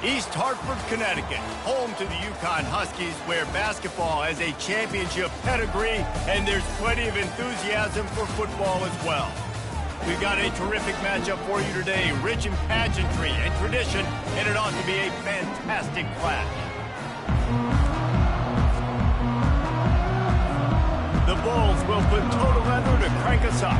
East Hartford, Connecticut, home to the Yukon Huskies, where basketball has a championship pedigree, and there's plenty of enthusiasm for football as well. We've got a terrific matchup for you today, rich in pageantry and tradition, and it ought to be a fantastic clash. The Bulls will put total leather to crank us up.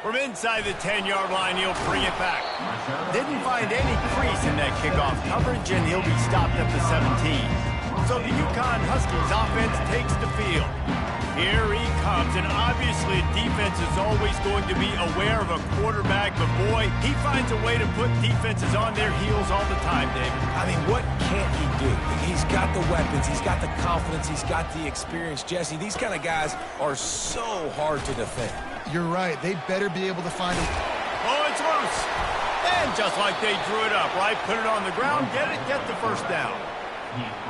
From inside the 10-yard line, he'll bring it back. Didn't find any crease in that kickoff coverage, and he'll be stopped at the 17. So the Yukon Huskies offense takes the field. Here he comes, and obviously defense is always going to be aware of a quarterback, but boy, he finds a way to put defenses on their heels all the time, David. I mean, what can't he do? He's got the weapons, he's got the confidence, he's got the experience. Jesse, these kind of guys are so hard to defend. You're right. They better be able to find it. Oh, it's loose. And just like they drew it up, right? Put it on the ground, get the first down.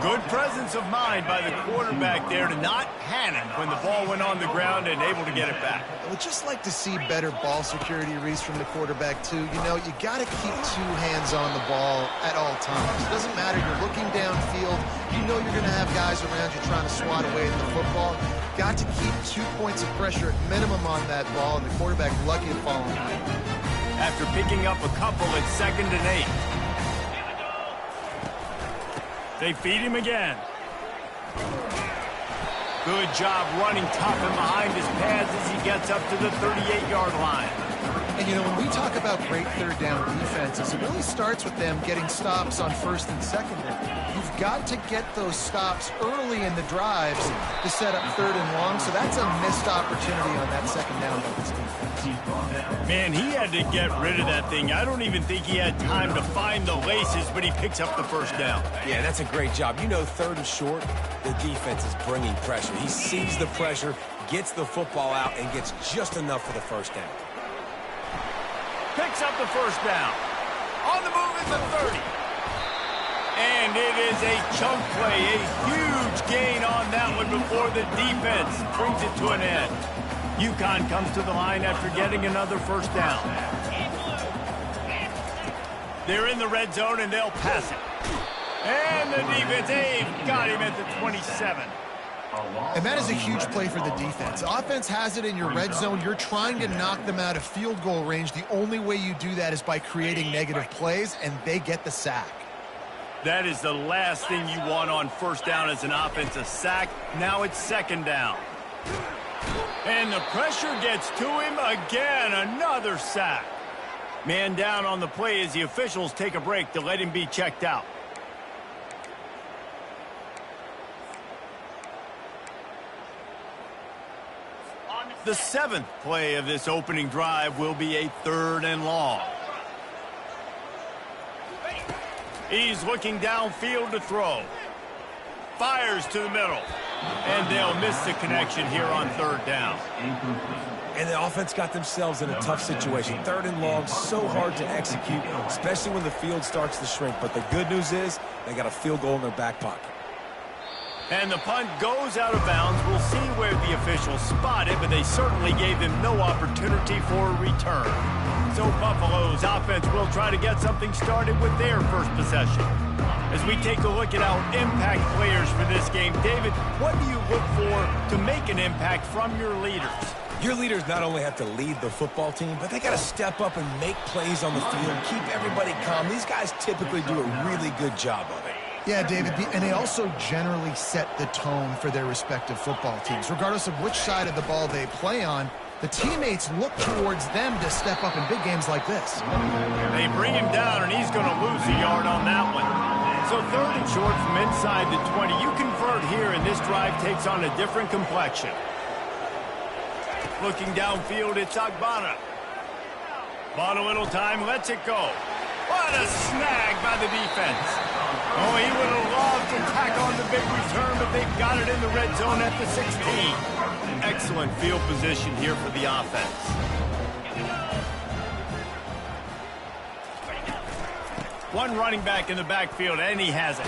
Good presence of mind by the quarterback there to not panic when the ball went on the ground and able to get it back. I would just like to see better ball security, Reese, from the quarterback, too. You know, you got to keep two hands on the ball at all times. It doesn't matter. You're looking downfield. You know you're going to have guys around you trying to swat away at the football. Got to keep 2 points of pressure at minimum on that ball, and the quarterback lucky to fall on it. After picking up a couple, it's 2nd and 8. They feed him again. Good job running tough and behind his pads as he gets up to the 38-yard line. And, you know, when we talk about great third down defenses, it really starts with them getting stops on 1st and 2nd down. You've got to get those stops early in the drives to set up 3rd and long, so that's a missed opportunity on that 2nd down by this defense. Man, he had to get rid of that thing. I don't even think he had time to find the laces, but he picks up the first down. Yeah, that's a great job. You know, 3rd and short, the defense is bringing pressure. He sees the pressure, gets the football out, and gets just enough for the first down. Picks up the first down. On the move is the 30. And it is a chunk play, a huge gain on that one before the defense brings it to an end. Yukon comes to the line after getting another first down. They're in the red zone, and they'll pass it. And the defense, they've got him at the 27. And that is a huge play for the defense. Offense has it in your red zone. You're trying to knock them out of field goal range. The only way you do that is by creating negative plays, and they get the sack. That is the last thing you want on first down as an offense, a sack. Now it's 2nd down. And the pressure gets to him again, another sack. Man down on the play as the officials take a break to let him be checked out. The 7th play of this opening drive will be a 3rd and long. He's looking downfield to throw. Fires to the middle. And they'll miss the connection here on 3rd down. And the offense got themselves in a tough situation. 3rd and long, so hard to execute, especially when the field starts to shrink. But the good news is they got a field goal in their back pocket. And the punt goes out of bounds. We'll see where the officials spot it, but they certainly gave them no opportunity for a return. So Buffalo's offense will try to get something started with their first possession. As we take a look at our impact players for this game, David, what do you look for to make an impact from your leaders? Your leaders not only have to lead the football team, but they got to step up and make plays on the field, keep everybody calm. These guys typically do a really good job of it. Yeah, David, and they also generally set the tone for their respective football teams. Regardless of which side of the ball they play on, the teammates look towards them to step up in big games like this. They bring him down, and he's going to lose a yard on that one. So 3rd and short from inside the 20. You convert here, and this drive takes on a different complexion. Looking downfield, it's Agbana. Bought a little time, lets it go. What a snag by the defense. Oh, he would have loved to tack on the big return, but they've got it in the red zone at the 16. Excellent field position here for the offense. One running back in the backfield, and he has it.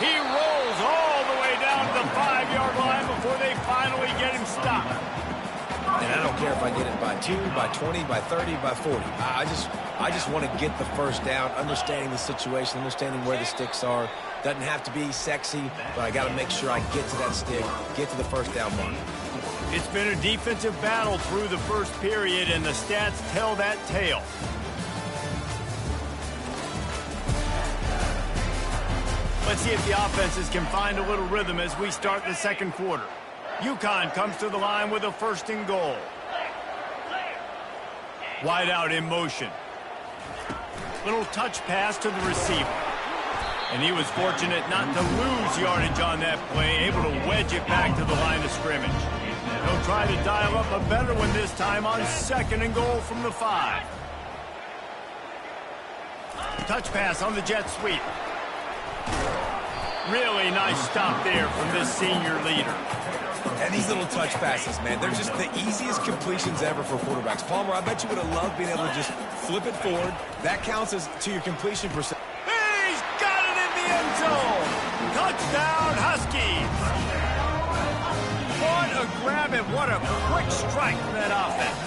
He rolls all the way down to the 5-yard line before they finally get him stopped. And I don't care if I get it by 2, by 20, by 30, by 40. I just want to get the first down, understanding the situation, understanding where the sticks are. Doesn't have to be sexy, but I got to make sure I get to that stick, get to the first down mark. It's been a defensive battle through the first period, and the stats tell that tale. Let's see if the offenses can find a little rhythm as we start the second quarter. UConn comes to the line with a 1st and goal. Wide out in motion. Little touch pass to the receiver. And he was fortunate not to lose yardage on that play, able to wedge it back to the line of scrimmage. He'll try to dial up a better one this time on 2nd and goal from the 5. Touch pass on the jet sweep. Really nice stop there from this senior leader. And these little touch passes, man, they're just the easiest completions ever for quarterbacks. Palmer, I bet you would have loved being able to just flip it forward. That counts as to your completion percent. He's got it in the end zone. Touchdown, Huskies. What a grab and what a quick strike from that offense.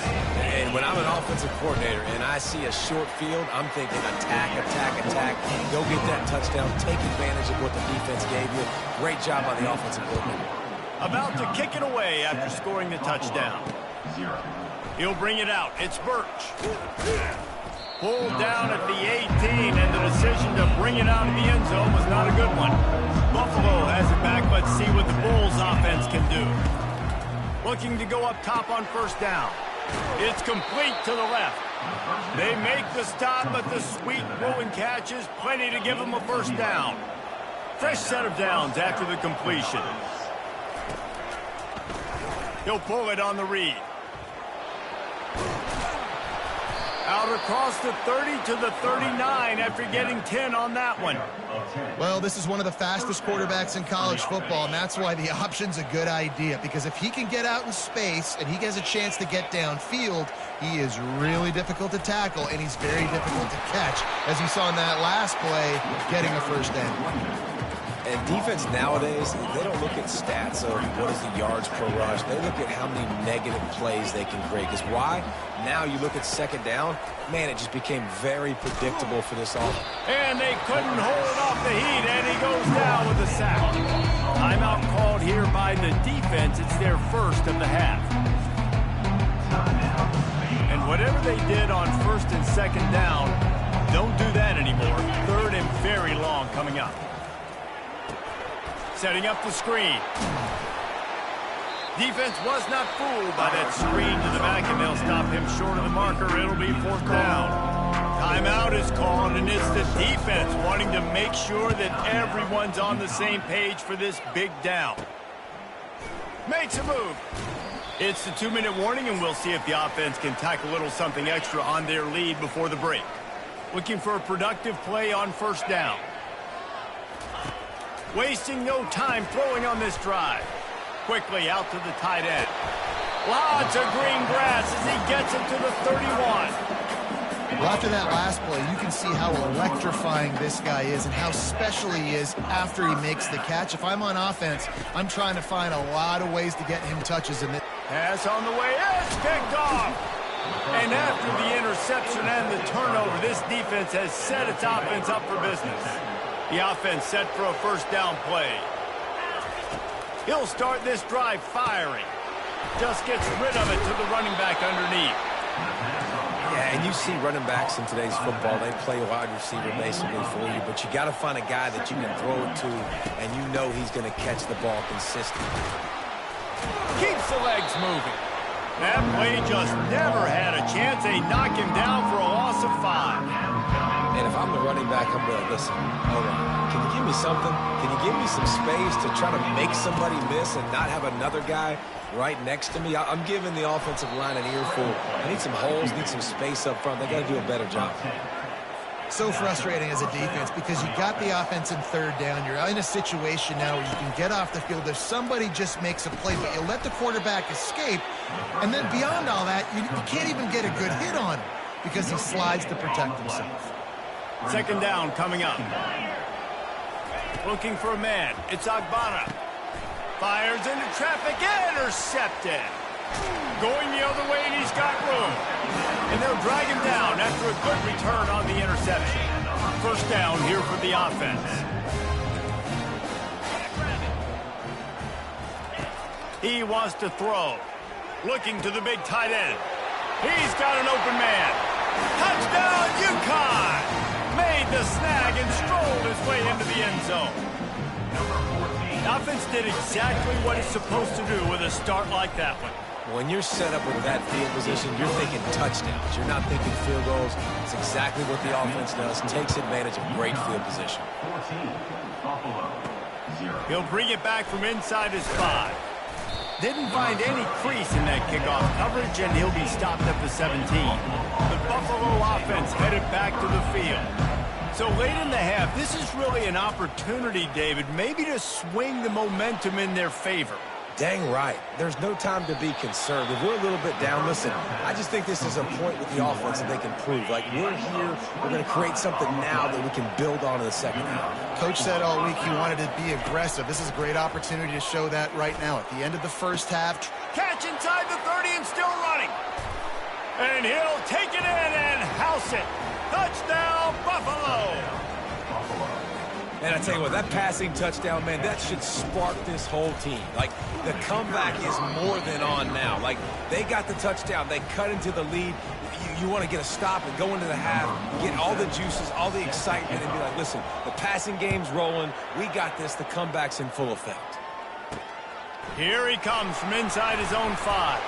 And when I'm an offensive coordinator and I see a short field, I'm thinking attack, attack, attack. Go get that touchdown. Take advantage of what the defense gave you. Great job by the offensive coordinator. About to kick it away after scoring the touchdown. He'll bring it out. It's Birch. Pulled down at the 18, and the decision to bring it out of the end zone was not a good one. Buffalo has it back. Let's see what the Bulls offense can do. Looking to go up top on 1st down. It's complete to the left. They make the stop, but the sweet throw and catch is plenty to give them a 1st down. Fresh set of downs after the completion. He'll pull it on the read. Out across the 30 to the 39 after getting 10 on that one. Well, this is one of the fastest quarterbacks in college football, and that's why the option's a good idea, because if he can get out in space and he has a chance to get downfield, he is really difficult to tackle, and he's very difficult to catch, as you saw in that last play, getting a 1st down. And defense nowadays, they don't look at stats of what is the yards per rush. They look at how many negative plays they can create. Because why? Now you look at 2nd down, man, it just became very predictable for this offense. And they couldn't hold off the heat, and he goes down with a sack. Timeout called here by the defense. It's their 1st of the half. And whatever they did on 1st and 2nd down, don't do that anymore. 3rd and very long coming up. Setting up the screen. Defense was not fooled by that screen to the back, and they'll stop him short of the marker. It'll be 4th down. Timeout is called, and it's the defense wanting to make sure that everyone's on the same page for this big down. Makes a move. It's the 2-minute warning, and we'll see if the offense can tack a little something extra on their lead before the break. Looking for a productive play on 1st down. Wasting no time throwing on this drive. Quickly out to the tight end. Lots of green grass as he gets it to the 31. Well, after that last play, you can see how electrifying this guy is and how special he is after he makes the catch. If I'm on offense, I'm trying to find a lot of ways to get him touches in this. Pass on the way. It's picked off. And after the interception and the turnover, this defense has set its offense up for business. The offense set for a 1st down play. He'll start this drive firing. Just gets rid of it to the running back underneath. Yeah, and you see running backs in today's football, they play wide receiver basically for you, but you got to find a guy that you can throw it to, and you know he's going to catch the ball consistently. Keeps the legs moving. That play just never had a chance. They knock him down for a loss of 5. And if I'm the running back, I'm going, listen, hold on. Can you give me something? Can you give me some space to try to make somebody miss and not have another guy right next to me? I'm giving the offensive line an earful. I need some holes, need some space up front. They got to do a better job. So frustrating as a defense because you got the offense in 3rd down. You're in a situation now where you can get off the field if somebody just makes a play, but you let the quarterback escape. And then beyond all that, you can't even get a good hit on him because he slides to protect himself. 2nd down coming up. Looking for a man. It's Agbana. Fires into traffic. Intercepted. Going the other way, and he's got room. And they'll drag him down after a good return on the interception. First down here for the offense. He wants to throw. Looking to the big tight end. He's got an open man. Touchdown, UConn! Made the snag and strolled his way into the end zone. The offense did exactly what it's supposed to do with a start like that one. When you're set up with that field position, you're thinking touchdowns. You're not thinking field goals. It's exactly what the offense does. Takes advantage of great field position. He'll bring it back from inside his 5. Didn't find any crease in that kickoff coverage, and he'll be stopped at the 17. The Buffalo offense headed back to the field. So late in the half, this is really an opportunity, David, maybe to swing the momentum in their favor. Dang right. There's no time to be concerned. If we're a little bit down, listen, I just think this is a point with the offense that they can prove. Like, we're here, we're going to create something now that we can build on in the second half. Coach said all week he wanted to be aggressive. This is a great opportunity to show that right now. At the end of the first half. Catch inside the 30 and still running. And he'll take it in and house it. Touchdown, Buffalo. And I tell you what, that passing touchdown, man, that should spark this whole team. Like, the comeback is more than on now. Like, they got the touchdown. They cut into the lead. You want to get a stop and go into the half, get all the juices, all the excitement, and be like, listen, the passing game's rolling. We got this. The comeback's in full effect. Here he comes from inside his own 5.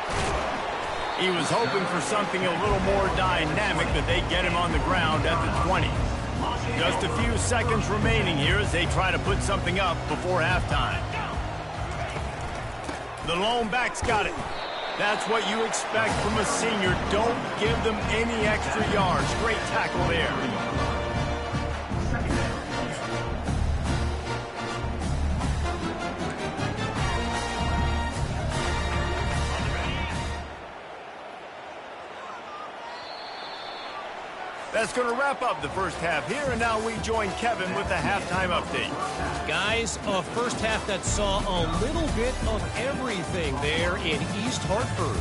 He was hoping for something a little more dynamic, but they get him on the ground at the 20. Just a few seconds remaining here as they try to put something up before halftime. The lone back's got it. That's what you expect from a senior. Don't give them any extra yards. Great tackle there. That's going to wrap up the first half here, and now we join Kevin with the halftime update. Guys, a first half that saw a little bit of everything there in East Hartford.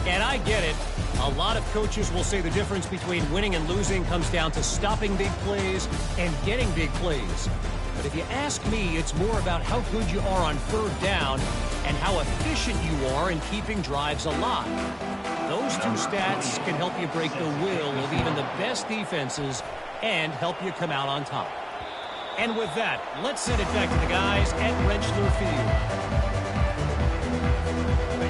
And I get it. A lot of coaches will say the difference between winning and losing comes down to stopping big plays and getting big plays. But if you ask me, it's more about how good you are on third down and how efficient you are in keeping drives alive. Those two stats can help you break the will of even the best defenses and help you come out on top. And with that, let's send it back to the guys at Rentschler Field.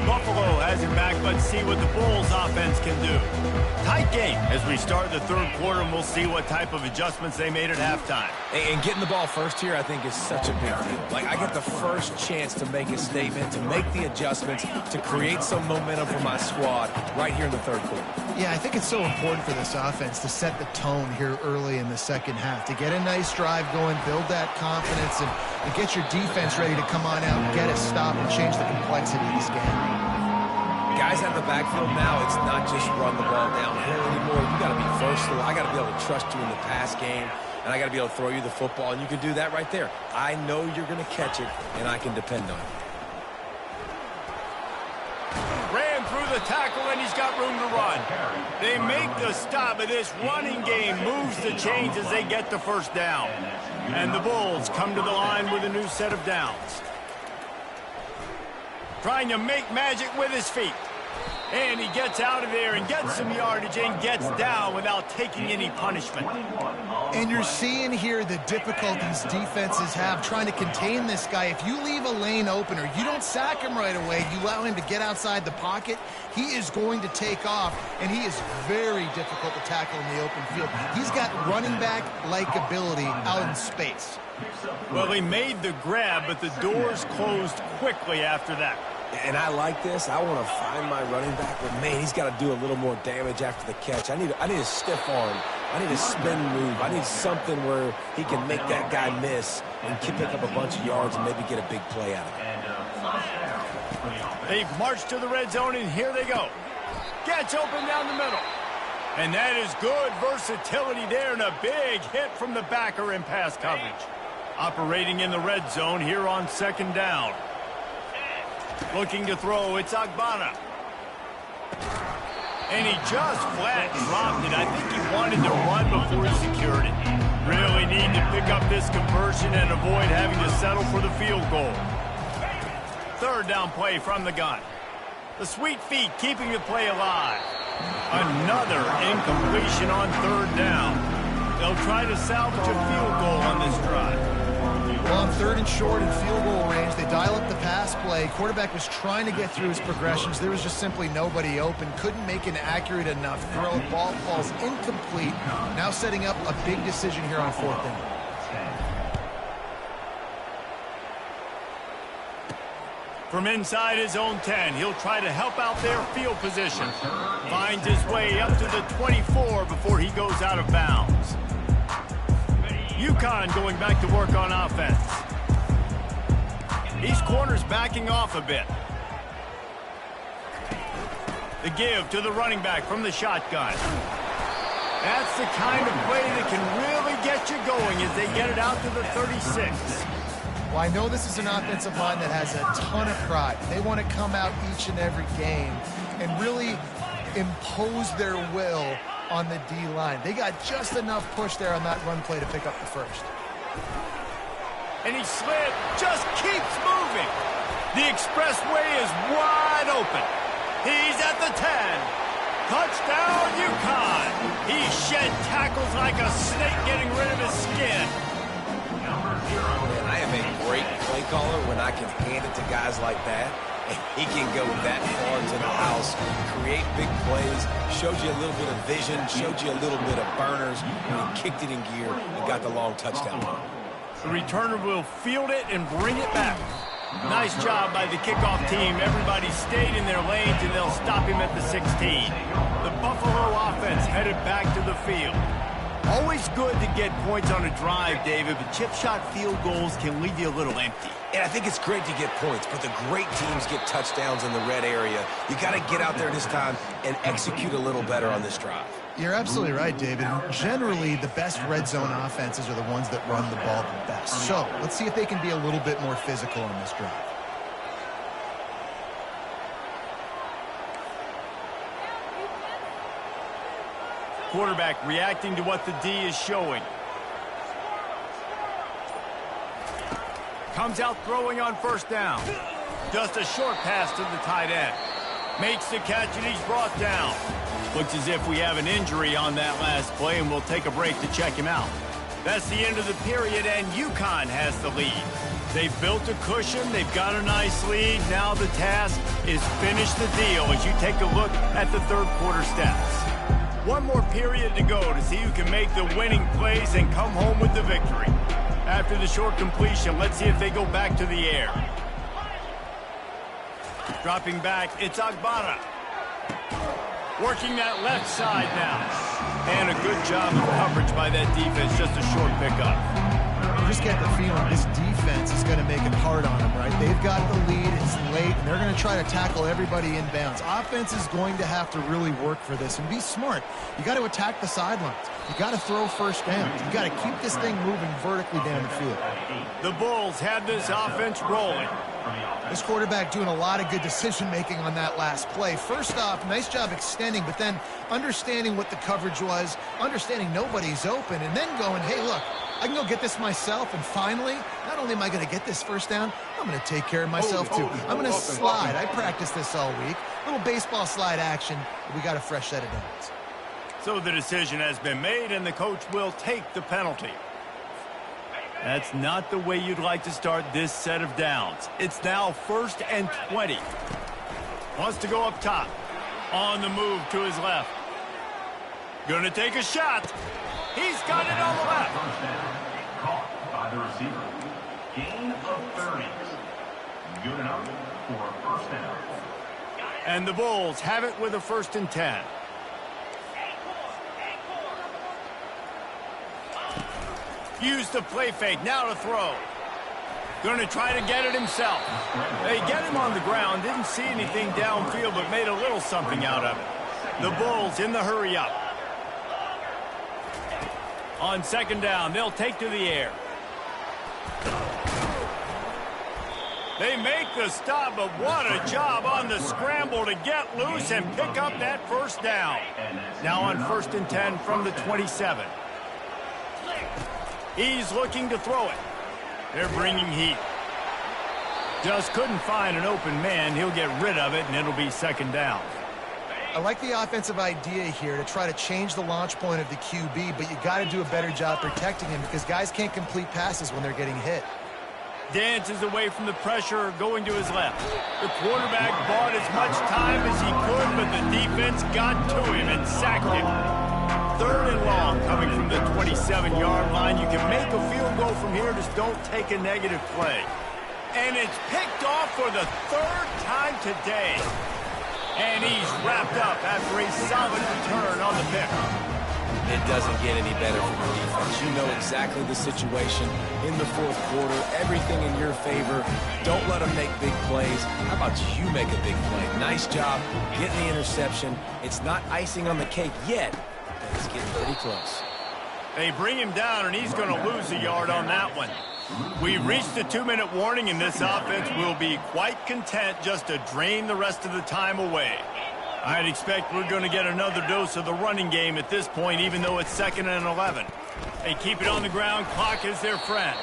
Buffalo has it back. Let's see what the Bulls offense can do. Tight game as we start the third quarter, and we'll see what type of adjustments they made at halftime. And getting the ball first here, I think, is such a big deal. Like, I get the first chance to make a statement, to make the adjustments, to create some momentum for my squad right here in the third quarter. Yeah, I think it's so important for this offense to set the tone here early in the second half, to get a nice drive going, build that confidence, and get your defense ready to come on out and get a stop and change the complexity of this game. Guys out of the backfield now, it's not just run the ball downhill anymore. You got to be versatile. I got to be able to trust you in the pass game, and I got to be able to throw you the football, and you can do that right there. I know you're going to catch it, and I can depend on it. Ran through the tackle, and he's got room to run. They make the stop, but this running game moves the chains as they get the first down. And the Bulls come to the line with a new set of downs. Trying to make magic with his feet. And he gets out of there and gets some yardage and gets down without taking any punishment. And you're seeing here the difficulties defenses have trying to contain this guy. If you leave a lane open or you don't sack him right away, you allow him to get outside the pocket, he is going to take off, and he is very difficult to tackle in the open field. He's got running back-like ability out in space. Well, he made the grab, but the doors closed quickly after that. And I like this. I want to find my running back, but, man, he's got to do a little more damage after the catch. I need a stiff arm. I need a spin move. I need something where he can make that guy miss and pick up a bunch of yards and maybe get a big play out of it. They've marched to the red zone, and here they go. Gets open down the middle. And that is good versatility there, and a big hit from the backer in pass coverage. Operating in the red zone here on second down. Looking to throw, it's Agbana. And he just flat dropped it. I think he wanted to run before he secured it. Really need to pick up this conversion and avoid having to settle for the field goal. Third down play from the gun. The sweet feet keeping the play alive. Another incompletion on third down. They'll try to salvage a field goal on this drive. Well, on third and short in field goal range, they dial up the pass play. Quarterback was trying to get through his progressions. There was just simply nobody open. Couldn't make an accurate enough throw. Ball falls incomplete. Now setting up a big decision here on fourth down. From inside his own 10, he'll try to help out their field position. Finds his way up to the 24 before he goes out of bounds. UConn going back to work on offense. These corners backing off a bit. The give to the running back from the shotgun. That's the kind of play that can really get you going as they get it out to the 36. Well, I know this is an offensive line that has a ton of pride. They want to come out each and every game and really impose their will on the D-line. They got just enough push there on that run play to pick up the first. And he slid, just keeps moving. The expressway is wide open. He's at the 10. Touchdown, UConn. He shed tackles like a snake getting rid of his skin. Man, I am a great play caller when I can hand it to guys like that. And he can go that far to the house, create big plays, showed you a little bit of vision, showed you a little bit of burners, and he kicked it in gear and got the long touchdown. The returner will field it and bring it back. Nice job by the kickoff team. Everybody stayed in their lanes, and they'll stop him at the 16. The Buffalo offense headed back to the field. Always good to get points on a drive, David, but chip shot field goals can leave you a little empty. And I think it's great to get points, but the great teams get touchdowns in the red area. You got to get out there this time and execute a little better on this drive. You're absolutely right, David. Generally, the best red zone offenses are the ones that run the ball the best. So let's see if they can be a little bit more physical on this drive. Quarterback reacting to what the D is showing. Comes out throwing on first down. Just a short pass to the tight end. Makes the catch and he's brought down. Looks as if we have an injury on that last play, and we'll take a break to check him out. That's the end of the period, and UConn has the lead. They've built a cushion. They've got a nice lead. Now the task is finish the deal as you take a look at the third quarter stats. One more period to go to see who can make the winning plays and come home with the victory. After the short completion, let's see if they go back to the air. Dropping back, it's Agbana. Working that left side now. And a good job of coverage by that defense, just a short pickup. You just get the feeling this defense is going to make it hard on them, right? They've got the lead, it's late, and they're going to try to tackle everybody in bounds. Offense is going to have to really work for this and be smart. You got to attack the sidelines. You got to throw first downs. You got to keep this thing moving vertically down the field. The Bulls have this offense rolling. This quarterback doing a lot of good decision-making on that last play. First off, nice job extending, but then understanding what the coverage was, understanding nobody's open, and then going, hey, look, I can go get this myself, and finally, not only am I going to get this first down, I'm going to take care of myself, too. I'm going to slide. I practiced this all week. Little baseball slide action, but we got a fresh set of downs. So the decision has been made, and the coach will take the penalty. That's not the way you'd like to start this set of downs. It's now 1st and 20. Wants to go up top. On the move to his left. Gonna take a shot. He's got it on the left. Caught by the receiver. Gain of 30. Good enough for a first down. And the Bulls have it with a 1st and 10. Use the play fake, now to throw. Going to try to get it himself. They get him on the ground, didn't see anything downfield, but made a little something out of it. The Bulls in the hurry up. On 2nd down, they'll take to the air. They make the stop, but what a job on the scramble to get loose and pick up that first down. Now on 1st and 10 from the 27. He's looking to throw it. They're bringing heat. Just couldn't find an open man. He'll get rid of it, and it'll be 2nd down. I like the offensive idea here to try to change the launch point of the QB, but you got to do a better job protecting him because guys can't complete passes when they're getting hit. Dances away from the pressure, going to his left. The quarterback bought as much time as he could, but the defense got to him and sacked him. 3rd and long coming from the 27-yard line. You can make a field goal from here, just don't take a negative play. And it's picked off for the 3rd time today. And he's wrapped up after a solid return on the pick. It doesn't get any better from the defense. You know exactly the situation in the 4th quarter. Everything in your favor. Don't let them make big plays. How about you make a big play? Nice job getting the interception. It's not icing on the cake yet, but it's getting pretty close. They bring him down, and he's going to lose a yard on that one. We've reached the 2-minute warning, and this offense will be quite content just to drain the rest of the time away. I'd expect we're going to get another dose of the running game at this point, even though it's 2nd and 11. They keep it on the ground. Clock is their friend.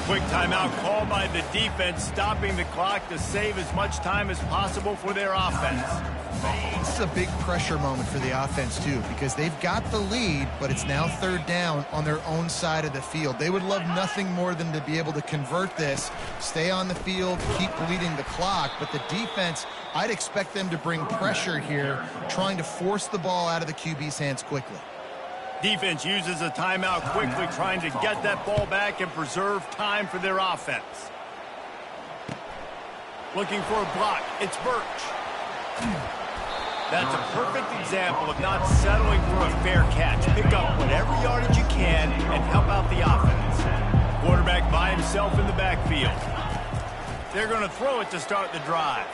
Quick timeout called by the defense, stopping the clock to save as much time as possible for their offense. This is a big pressure moment for the offense, too, because they've got the lead, but it's now 3rd down on their own side of the field. They would love nothing more than to be able to convert this, stay on the field, keep bleeding the clock, but the defense, I'd expect them to bring pressure here, trying to force the ball out of the QB's hands quickly. Defense uses a timeout quickly, trying to get that ball back and preserve time for their offense. Looking for a block. It's Birch. That's a perfect example of not settling for a fair catch. Pick up whatever yardage you can and help out the offense. Quarterback by himself in the backfield. They're going to throw it to start the drive.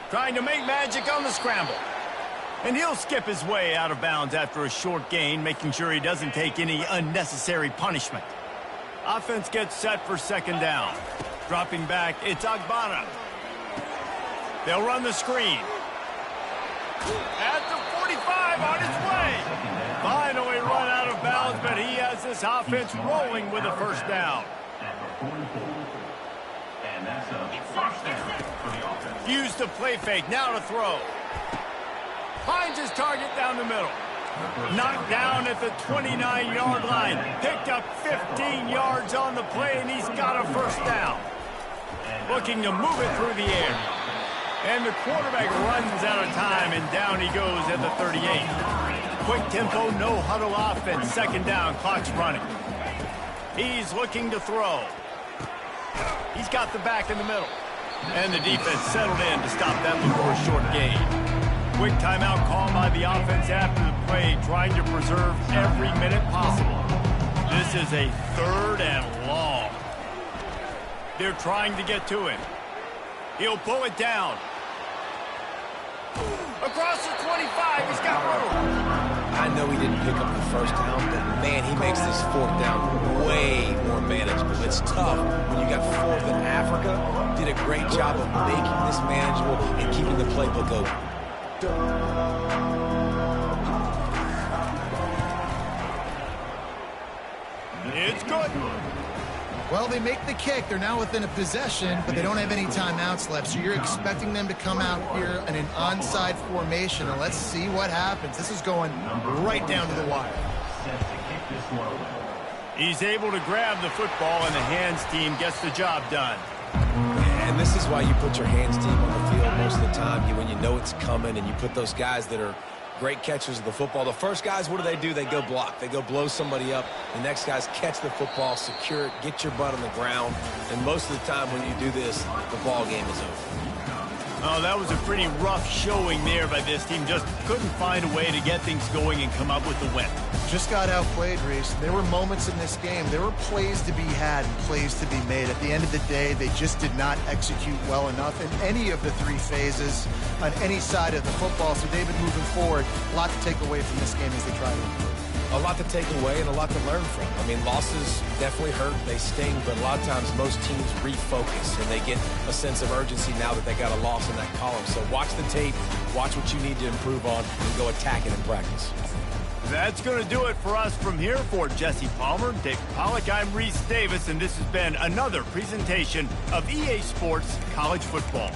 Trying to make magic on the scramble. And he'll skip his way out of bounds after a short gain, making sure he doesn't take any unnecessary punishment. Offense gets set for 2nd down. Dropping back, it's Agbana. They'll run the screen. At the 45, on its way. Finally run out of bounds, but he has this offense rolling with a 1st down. And that's a 1st down for the offense. Use the play fake, now to throw. Finds his target down the middle. Knocked down at the 29-yard line. Picked up 15 yards on the play, and he's got a 1st down. Looking to move it through the air. And the quarterback runs out of time, and down he goes at the 38. Quick tempo, no huddle offense. 2nd down, clock's running. He's looking to throw. He's got the back in the middle. And the defense settled in to stop that before a short gain. Quick timeout called by the offense after the play, trying to preserve every minute possible. This is a 3rd and long. They're trying to get to him. He'll pull it down. Across the 25, he's got room. I know he didn't pick up the 1st down, but man, he makes this 4th down way more manageable. It's tough when you got 4th in Africa. Did a great job of making this manageable and keeping the playbook open. It's good. Well, they make the kick. They're now within a possession, but they don't have any timeouts left. So you're expecting them to come out here in an onside formation. And let's see what happens. This is going right down to the wire. He's able to grab the football, and the hands team gets the job done. And this is why you put your hands team on the field most of the time. When you know it's coming, and you put those guys that are great catchers of the football. The first guys, what do? They go block. They go blow somebody up. The next guys catch the football, secure it, get your butt on the ground. And most of the time when you do this, the ball game is over. Oh, that was a pretty rough showing there by this team. Just couldn't find a way to get things going and come up with the win. Just got outplayed, Reese. There were moments in this game. There were plays to be had and plays to be made. At the end of the day, they just did not execute well enough in any of the 3 phases on any side of the football. So, David, moving forward, a lot to take away from this game as they try to improve. a lot to take away and a lot to learn from. I mean, losses definitely hurt. They sting, but a lot of times most teams refocus and they get a sense of urgency now that they got a loss in that column. So watch the tape, watch what you need to improve on, and go attack it in practice. That's going to do it for us from here. For Jesse Palmer, Dave Pollack, I'm Reese Davis, and this has been another presentation of EA Sports College Football.